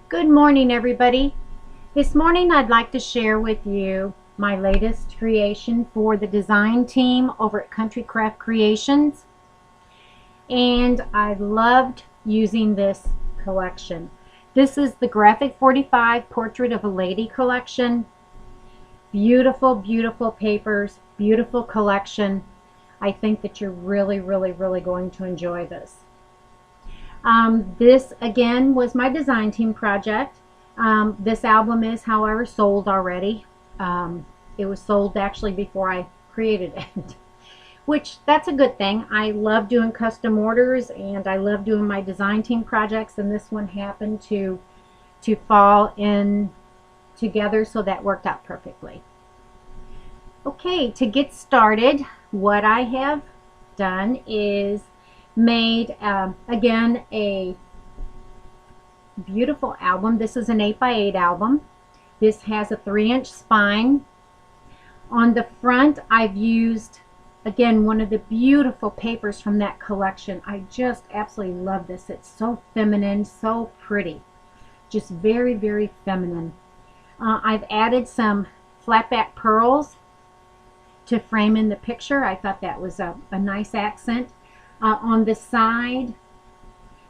Good morning, everybody. This morning I'd like to share with you my latest creation for the design team over at Country Craft Creations. And I loved using this collection. This is the Graphic 45 Portrait of a Lady collection. Beautiful, beautiful papers, beautiful collection. I think that you're really going to enjoy this. This again was my design team project. This album is, however, sold already. It was sold actually before I created it, which that's a good thing. I love doing custom orders and I love doing my design team projects, and this one happened to fall in together, so that worked out perfectly. Okay, to get started, what I have done is made again a beautiful album. This is an 8x8 album. This has a 3-inch spine. On the front I've used again one of the beautiful papers from that collection. I just absolutely love this. It's so feminine, so pretty, just very feminine. I've added some flat back pearls to frame in the picture. I thought that was a nice accent. On the side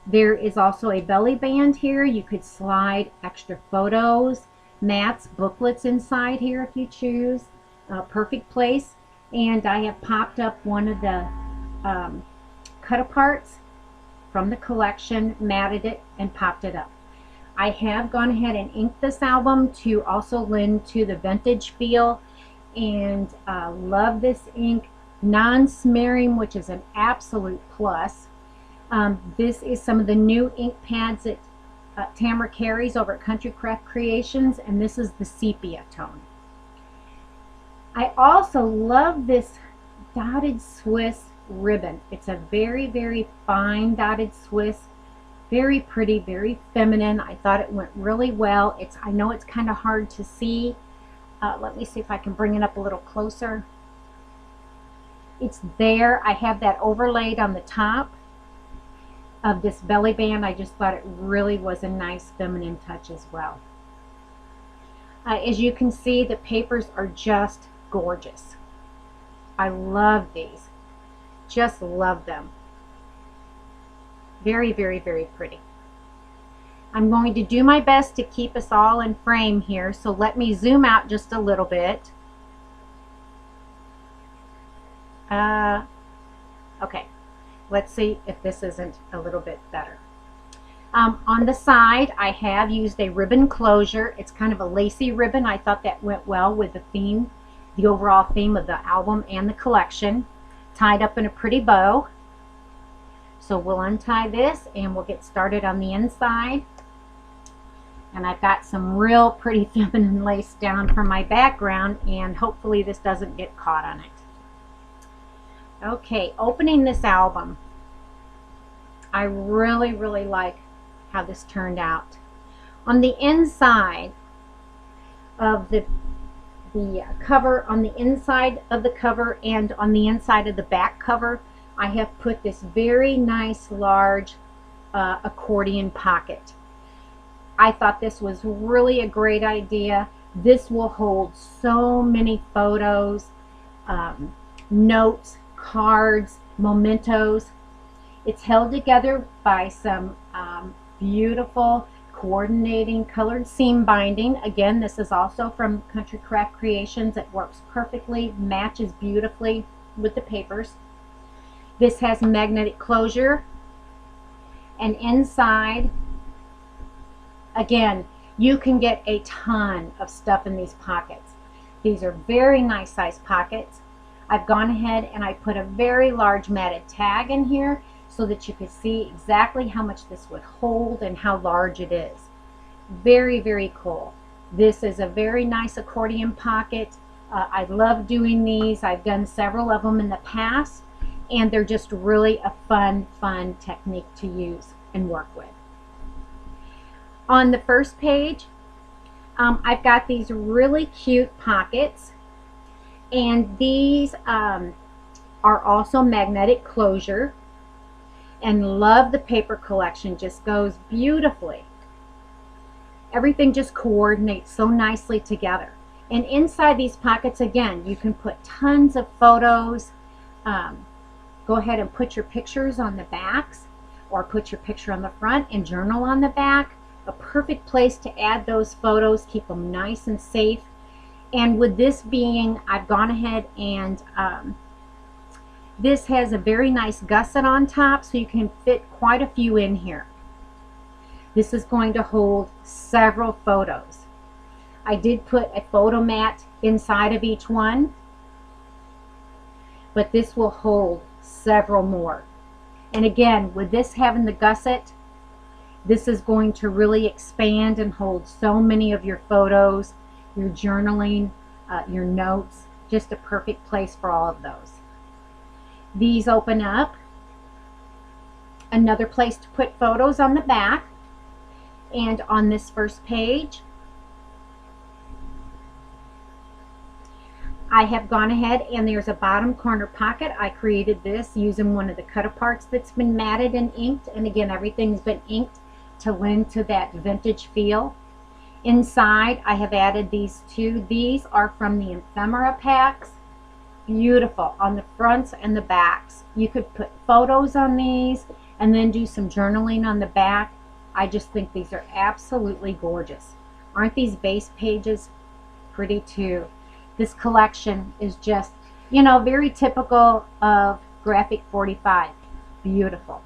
there is also a belly band here. You could slide extra photos, mats, booklets inside here if you choose. Perfect place. And I have popped up one of the cut aparts from the collection, matted it, and popped it up. I have gone ahead and inked this album to also lend to the vintage feel, and love this ink. Non-smearing, which is an absolute plus. This is some of the new ink pads that Tamara carries over at Country Craft Creations, and this is the sepia tone. I also love this dotted Swiss ribbon. It's a very fine dotted Swiss, very pretty, very feminine. I thought it went really well. I know it's kind of hard to see. Let me see if I can bring it up a little closer. It's there. I have that overlaid on the top of this belly band. I just thought it really was a nice feminine touch as well. As you can see, the papers are just gorgeous. I love these. Just love them. Very pretty. I'm going to do my best to keep us all in frame here, so let me zoom out just a little bit. Okay, let's see if this isn't a little bit better. On the side I have used a ribbon closure. It's kind of a lacy ribbon. I thought that went well with the theme, the overall theme of the album and the collection. Tied up in a pretty bow. So we'll untie this and we'll get started on the inside. And I've got some real pretty feminine lace down for my background, and hopefully this doesn't get caught on it. Okay, opening this album, I really like how this turned out. On the inside of the cover, on the inside of the cover and on the inside of the back cover, I have put this very nice large accordion pocket. I thought this was really a great idea. This will hold so many photos, notes, cards, mementos. It's held together by some beautiful coordinating colored seam binding. Again, this is also from Country Craft Creations. It works perfectly, matches beautifully with the papers. This has magnetic closure, and inside, again, you can get a ton of stuff in these pockets. These are very nice size pockets. I've gone ahead and I put a very large matted tag in here so that you could see exactly how much this would hold and how large it is. Very cool. This is a very nice accordion pocket. I love doing these. I've done several of them in the past, and they're just really a fun technique to use and work with. On the first page, I've got these really cute pockets, and these are also magnetic closure, and love the paper collection. Just goes beautifully everything just coordinates so nicely together. And inside these pockets, again, you can put tons of photos. Go ahead and put your pictures on the backs, or put your picture on the front and journal on the back. A perfect place to add those photos, keep them nice and safe. And with this being, I've gone ahead and this has a very nice gusset on top, so you can fit quite a few in here. This is going to hold several photos. I did put a photo mat inside of each one, but this will hold several more. And again, with this having the gusset, this is going to really expand and hold so many of your photos, your journaling, your notes. Just a perfect place for all of those. These open up. Another place to put photos on the back. And on this first page, I have gone ahead and there's a bottom corner pocket. I created this using one of the cut-aparts that's been matted and inked. And again, everything's been inked to lend to that vintage feel. Inside, I have added these two. These are from the ephemera packs. Beautiful on the fronts and the backs. You could put photos on these and then do some journaling on the back. I just think these are absolutely gorgeous. Aren't these base pages pretty too? This collection is just, you know, very typical of Graphic 45. Beautiful.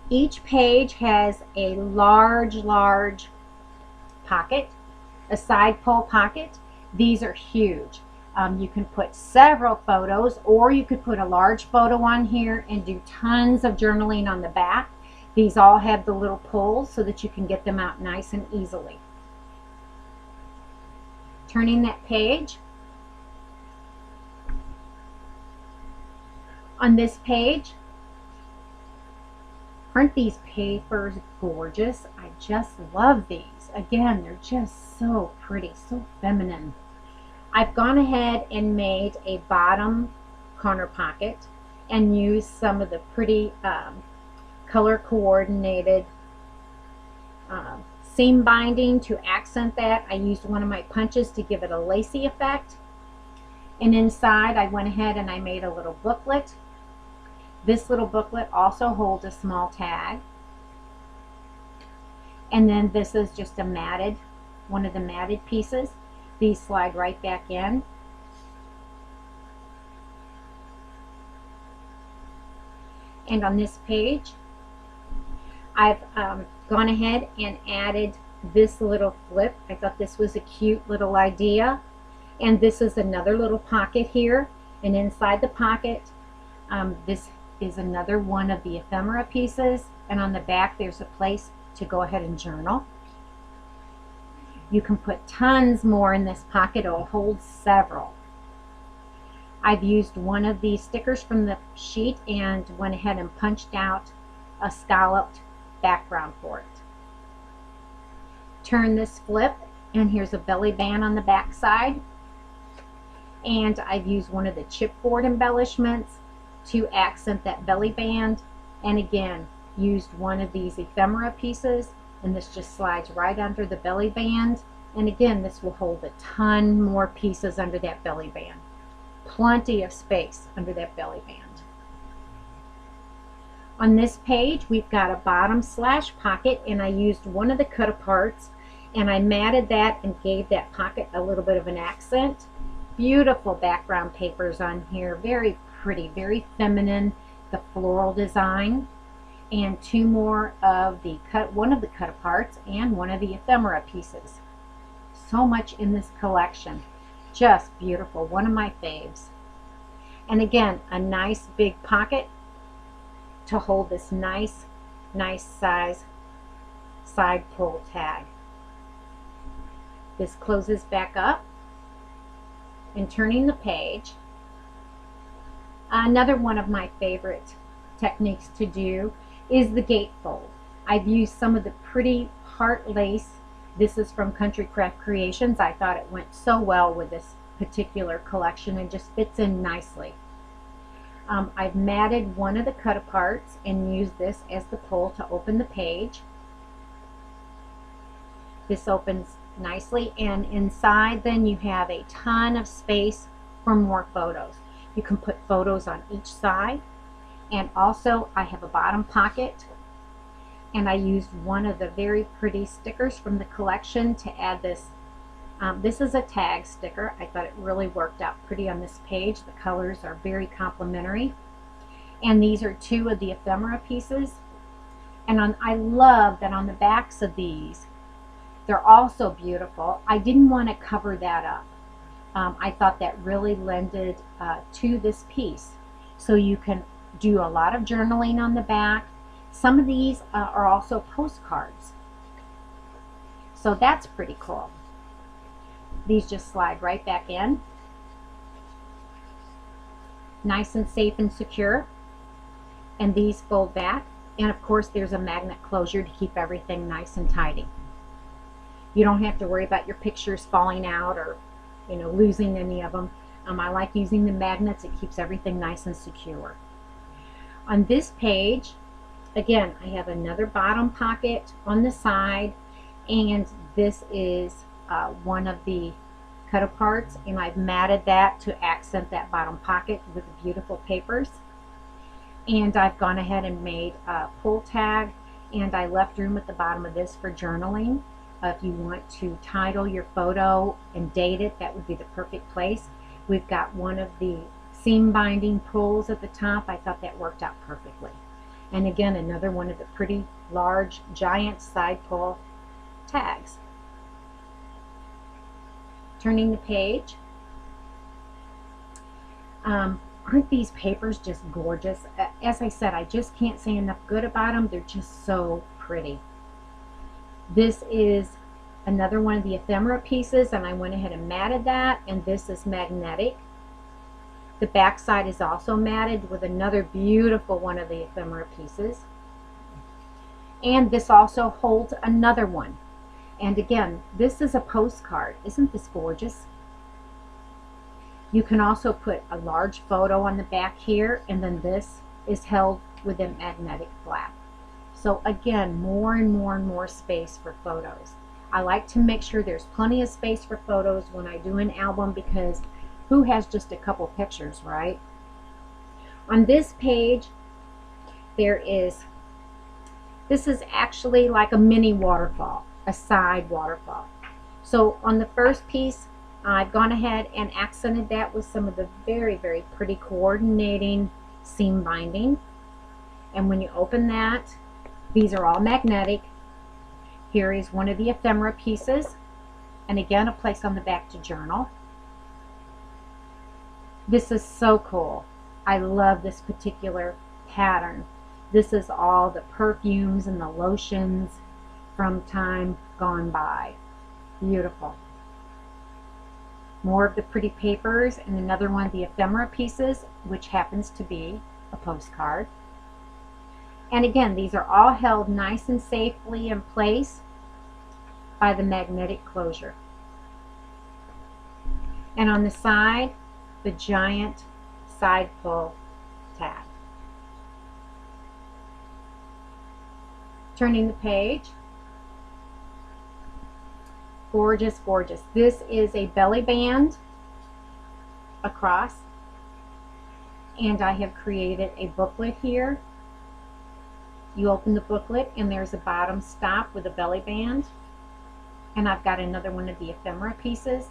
Each page has a large pocket, a side pole pocket. These are huge. You can put several photos, or you could put a large photo on here and do tons of journaling on the back. These all have the little pulls so that you can get them out nice and easily. Turning that page. On this page, aren't these papers gorgeous? I just love these. Again, they're just so pretty, so feminine. I've gone ahead and made a bottom corner pocket and used some of the pretty color coordinated seam binding to accent that. I used one of my punches to give it a lacy effect. And inside, I went ahead and I made a little booklet. This little booklet also holds a small tag. And then this is just a matted, one of the matted pieces. These slide right back in. And on this page, I've gone ahead and added this little flip. I thought this was a cute little idea. And this is another little pocket here. And inside the pocket, this is another one of the ephemera pieces. And on the back, there's a place to go ahead and journal. You can put tons more in this pocket. It will hold several. I've used one of these stickers from the sheet and went ahead and punched out a scalloped background for it. Turn this flip, and here's a belly band on the back side. And I've used one of the chipboard embellishments to accent that belly band. And again, used one of these ephemera pieces, and this just slides right under the belly band. And again, this will hold a ton more pieces under that belly band. Plenty of space under that belly band. On this page, we've got a bottom slash pocket, and I used one of the cut-aparts, and I matted that and gave that pocket a little bit of an accent. Beautiful background papers on here. Very pretty, very feminine. The floral design. And two more of the one of the cut-aparts and one of the ephemera pieces. So much in this collection. Just beautiful. One of my faves. And again, a nice big pocket to hold this nice size side pull tag. This closes back up. And turning the page, another one of my favorite techniques to do is the gatefold. I've used some of the pretty heart lace. This is from Country Craft Creations. I thought it went so well with this particular collection and just fits in nicely. I've matted one of the cut-aparts and used this as the pull to open the page. This opens nicely, and inside then you have a ton of space for more photos. You can put photos on each side, and also I have a bottom pocket, and I used one of the very pretty stickers from the collection to add this. This is a tag sticker. I thought it really worked out pretty on this page. The colors are very complementary, and these are two of the ephemera pieces. And I love that on the backs of these, they're also beautiful. I didn't want to cover that up. I thought that really lended to this piece. So you can do a lot of journaling on the back. Some of these are also postcards. So that's pretty cool. These just slide right back in. Nice and safe and secure. And these fold back. And of course there's a magnet closure to keep everything nice and tidy. You don't have to worry about your pictures falling out or losing any of them. I like using the magnets. It keeps everything nice and secure. On this page, again, I have another bottom pocket on the side, and this is one of the cut aparts, and I've matted that to accent that bottom pocket with the beautiful papers. And I've gone ahead and made a pull tag, and I left room at the bottom of this for journaling. If you want to title your photo and date it, that would be the perfect place. We've got one of the seam binding pulls at the top. I thought that worked out perfectly. And again, another one of the pretty large giant side pull tags. Turning the page. Aren't these papers just gorgeous? As I said, I just can't say enough good about them. They're just so pretty. This is another one of the ephemera pieces, and I went ahead and matted that, and this is magnetic. The back side is also matted with another beautiful one of the ephemera pieces. And this also holds another one. And again, this is a postcard. Isn't this gorgeous? You can also put a large photo on the back here, and then this is held with a magnetic flap. So again, more and more and more space for photos. I like to make sure there's plenty of space for photos when I do an album, because who has just a couple pictures, right? On this page, this is actually like a mini waterfall, a side waterfall. So on the first piece, I've gone ahead and accented that with some of the very, very pretty coordinating seam binding. And when you open that, these are all magnetic. Here is one of the ephemera pieces, and again, a place on the back to journal. This is so cool. I love this particular pattern. This is all the perfumes and the lotions from time gone by. Beautiful. More of the pretty papers, and another one of the ephemera pieces, which happens to be a postcard. And again, these are all held nice and safely in place by the magnetic closure. And on the side, the giant side pull tag. Turning the page. Gorgeous, gorgeous. This is a belly band across, and I have created a booklet here. You open the booklet, and there's a bottom stop with a belly band, and I've got another one of the ephemera pieces.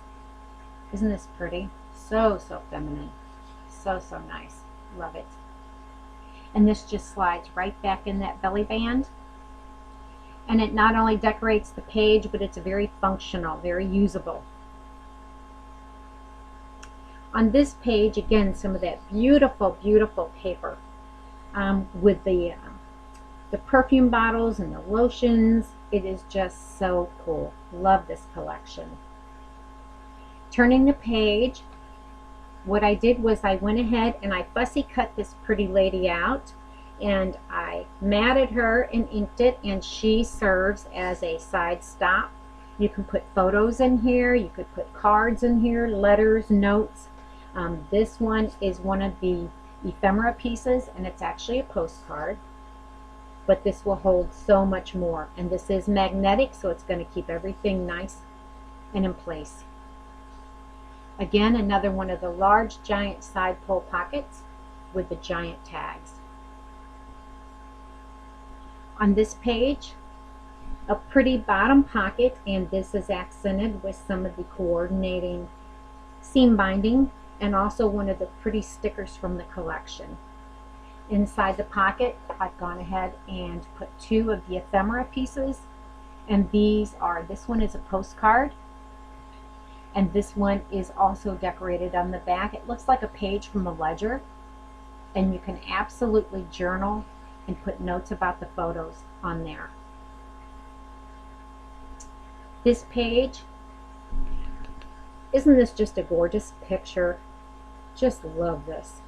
Isn't this pretty? So, so feminine. So, so nice. Love it. And this just slides right back in that belly band. And it not only decorates the page, but it's very functional, very usable. On this page, again, some of that beautiful, beautiful paper with the perfume bottles and the lotions. It is just so cool. Love this collection. Turning the page, what I did was I went ahead and I fussy cut this pretty lady out, and I matted her and inked it, and she serves as a side stop. You can put photos in here, you could put cards in here, letters, notes. This one is one of the ephemera pieces, and it's actually a postcard. but this will hold so much more. And this is magnetic, so it's going to keep everything nice and in place. Again, another one of the large giant side pull pockets with the giant tags. On this page, a pretty bottom pocket, and this is accented with some of the coordinating seam binding and also one of the pretty stickers from the collection. Inside the pocket, I've gone ahead and put two of the ephemera pieces, and these are, this one is a postcard, and this one is also decorated on the back. It looks like a page from a ledger, and you can absolutely journal and put notes about the photos on there. This page, isn't this just a gorgeous picture? Just love this.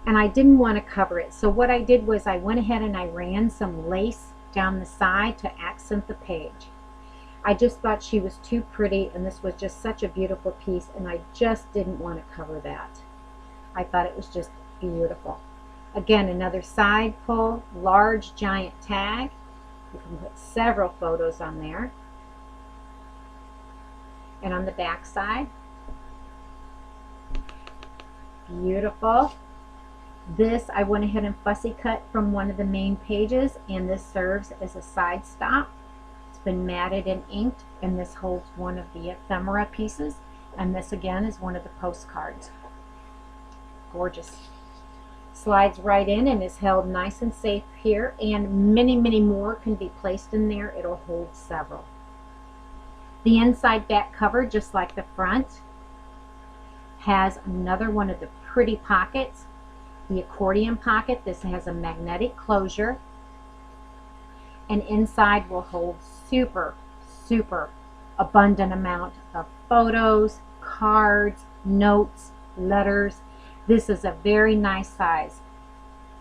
And I didn't want to cover it, so what I did was I went ahead and I ran some lace down the side to accent the page. I just thought she was too pretty, and this was just such a beautiful piece, and I just didn't want to cover that. I thought it was just beautiful. Again, another side pull, large giant tag. You can put several photos on there. And on the back side, beautiful. This I went ahead and fussy cut from one of the main pages, and this serves as a side stop. It's been matted and inked, and this holds one of the ephemera pieces, and this again is one of the postcards. Gorgeous. Slides right in and is held nice and safe here, and many more can be placed in there. It'll hold several. The inside back cover, just like the front, has another one of the pretty pockets, the accordion pocket. This has a magnetic closure, and inside will hold super abundant amount of photos, cards, notes, letters. This is a very nice size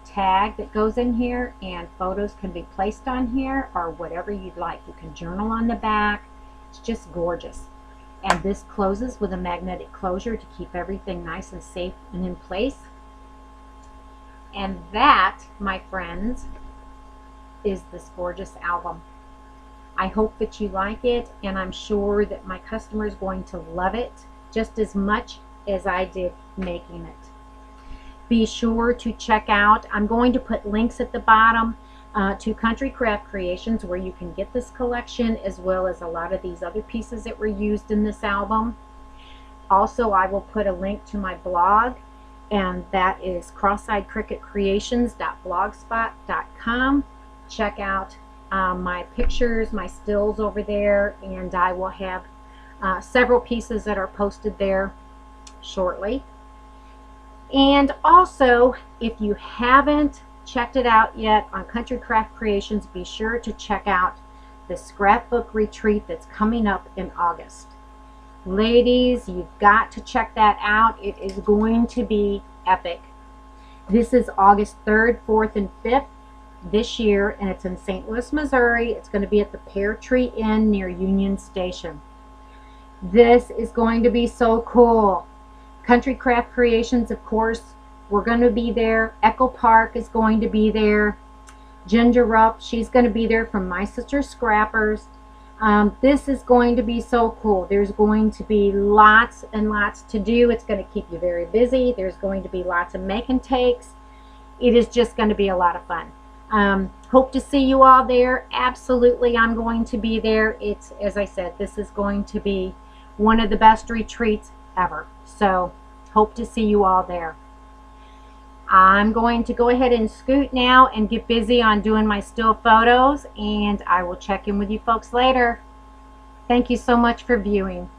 tag that goes in here, and photos can be placed on here or whatever you'd like. You can journal on the back. It's just gorgeous. And this closes with a magnetic closure to keep everything nice and safe and in place. And that, my friends, is this gorgeous album. I hope that you like it, and I'm sure that my customer is going to love it just as much as I did making it. Be sure to check out, I'm going to put links at the bottom to Country Craft Creations, where you can get this collection as well as a lot of these other pieces that were used in this album. Also, I will put a link to my blog, and that is crosseyecricketcreations.blogspot.com. Check out my pictures, my stills over there, and I will have several pieces that are posted there shortly. And also, if you haven't checked it out yet on Country Craft Creations, be sure to check out the scrapbook retreat that's coming up in August. Ladies, you've got to check that out. It is going to be epic. This is August 3rd, 4th, and 5th this year, and it's in St. Louis, Missouri. It's going to be at the Pear Tree Inn near Union Station. This is going to be so cool. Country Craft Creations, of course, we're going to be there. Echo Park is going to be there. Ginger Rupp, she's going to be there from My Sister Scrappers. This is going to be so cool. There's going to be lots and lots to do. It's going to keep you very busy. There's going to be lots of make and takes. It is just going to be a lot of fun. Hope to see you all there. Absolutely, I'm going to be there. It's, as I said, this is going to be one of the best retreats ever. So, hope to see you all there. I'm going to go ahead and scoot now and get busy on doing my still photos, and I will check in with you folks later. Thank you so much for viewing.